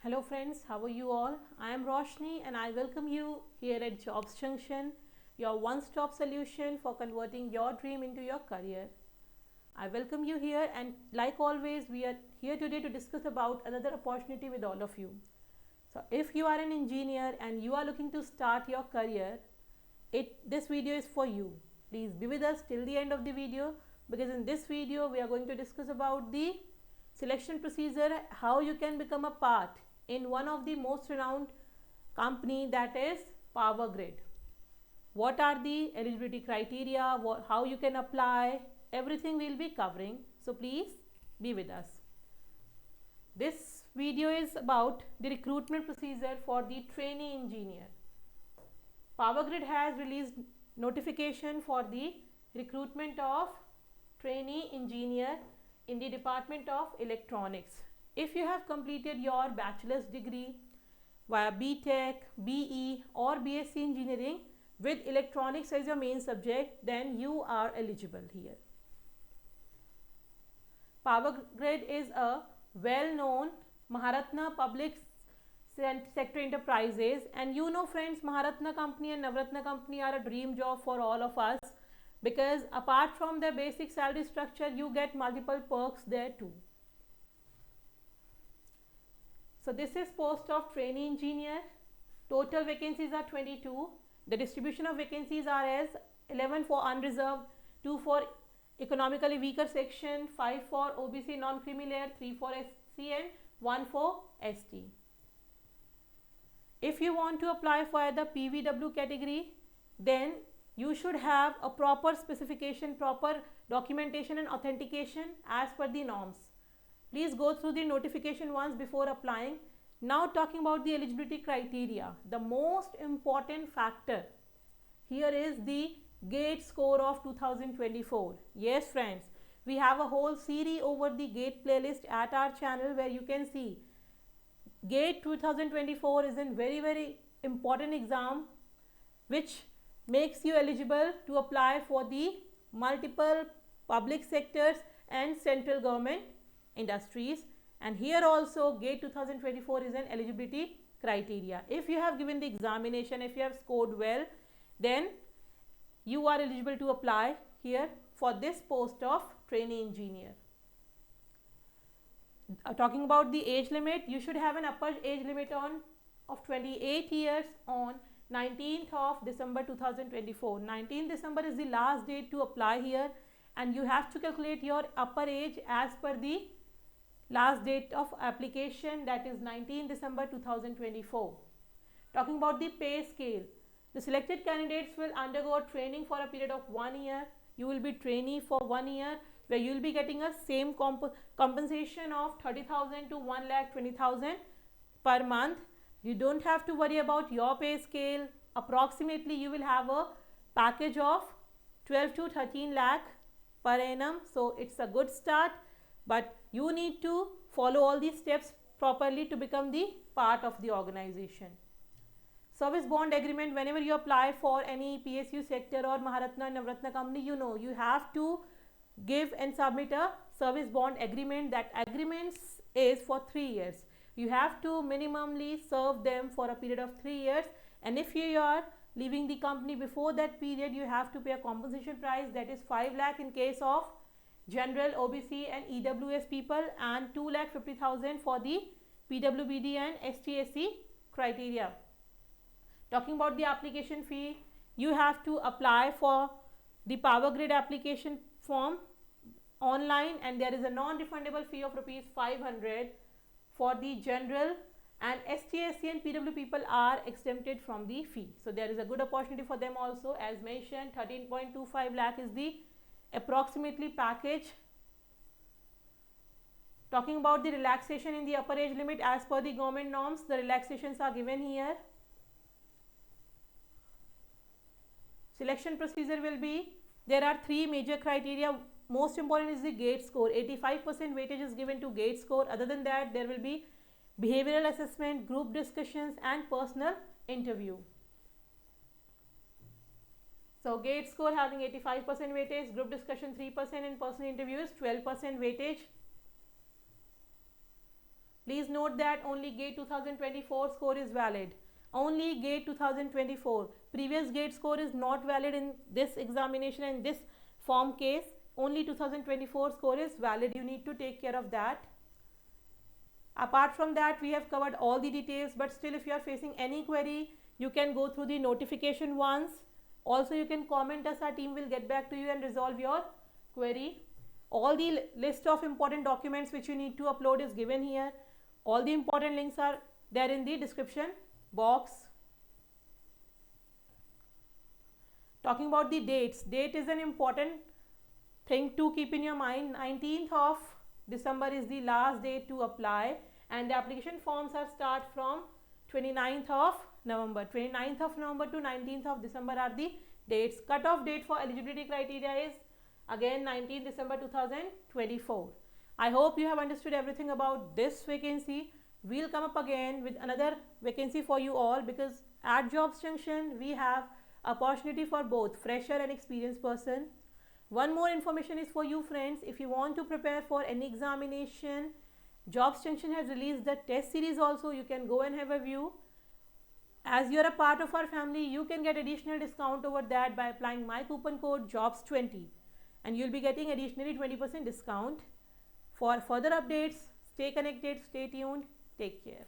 Hello friends, how are you all? I am Roshni and I welcome you here at Jobs Junction, your one-stop solution for converting your dream into your career. I welcome you here and like always we are here today to discuss about another opportunity with all of you. So if you are an engineer and you are looking to start your career, this video is for you. Please be with us till the end of the video because in this video we are going to discuss about the selection procedure, how you can become a part in one of the most renowned company, that is Power Grid. What are the eligibility criteria, how you can apply, everything we will be covering. So please be with us. This video is about the recruitment procedure for the trainee engineer. Power Grid has released notification for the recruitment of trainee engineer in the Department of Electronics. If you have completed your bachelor's degree via BTech, BE or BSc engineering with electronics as your main subject, then you are eligible here. Power Grid is a well-known Maharatna public sector enterprises, and you know friends, Maharatna company and Navratna company are a dream job for all of us because apart from the basic salary structure you get multiple perks there too. So this is post of trainee engineer. Total vacancies are 22. The distribution of vacancies are as 11 for unreserved, 2 for economically weaker section, 5 for OBC non-creamy layer, 3 for SC and 1 for ST. If you want to apply for the PVW category, then you should have a proper specification, proper documentation and authentication as per the norms. Please go through the notification once before applying. Now talking about the eligibility criteria, the most important factor here is the GATE score of 2024. Yes friends, we have a whole series over the GATE playlist at our channel where you can see GATE 2024 is a very important exam which makes you eligible to apply for the multiple public sectors and central government industries, and here also GATE 2024 is an eligibility criteria. If you have given the examination, if you have scored well, then you are eligible to apply here for this post of trainee engineer. Talking about the age limit, you should have an upper age limit of 28 years on 19th of December 2024. 19th December is the last date to apply here, and you have to calculate your upper age as per the last date of application, that is 19 December 2024. Talking about the pay scale, the selected candidates will undergo training for a period of 1 year. You will be trainee for 1 year where you will be getting a same compensation of 30,000 to 1,20,000 per month. You don't have to worry about your pay scale. Approximately you will have a package of 12 to 13 lakh per annum. So it's a good start, but you need to follow all these steps properly to become the part of the organization. Service bond agreement, whenever you apply for any PSU sector or Maharatna and Navratna company, you know you have to give and submit a service bond agreement. That agreement is for 3 years. You have to minimally serve them for a period of 3 years, and if you are leaving the company before that period, you have to pay a compensation price, that is 5 lakh in case of general, OBC and EWS people, and 2,50,000 for the PWBD and STSC criteria. Talking about the application fee, you have to apply for the Power Grid application form online, and there is a non-refundable fee of rupees 500 for the general, and STSC and PW people are exempted from the fee. So there is a good opportunity for them also. As mentioned, 13.25 lakh is the approximately package. Talking about the relaxation in the upper age limit, as per the government norms, the relaxations are given here. Selection procedure will be, there are 3 major criteria. Most important is the GATE score. 85% weightage is given to GATE score. Other than that, there will be behavioral assessment, group discussions and personal interview. So GATE score having 85% weightage, group discussion 3% and personal interviews 12% weightage. Please note that only GATE 2024 score is valid. Only GATE 2024. Previous GATE score is not valid in this examination and this form case. Only 2024 score is valid. You need to take care of that. Apart from that, we have covered all the details, but still if you are facing any query, you can go through the notification once. Also, you can comment us, our team will get back to you and resolve your query. All the list of important documents which you need to upload is given here. All the important links are there in the description box. Talking about the dates, date is an important thing to keep in your mind. 19th of December is the last day to apply, and the application forms are start from 29th of November. 29th of November to 19th of December are the dates. Cut-off date for eligibility criteria is again 19th December 2024. I hope you have understood everything about this vacancy. We'll come up again with another vacancy for you all, because at Jobs Junction we have opportunity for both fresher and experienced person. One more information is for you friends. If you want to prepare for any examination, Jobs Junction has released the test series also. You can go and have a view. As you are a part of our family, you can get additional discount over that by applying my coupon code JOBS20, and you'll be getting additionally 20% discount. For further updates, stay connected, stay tuned, take care.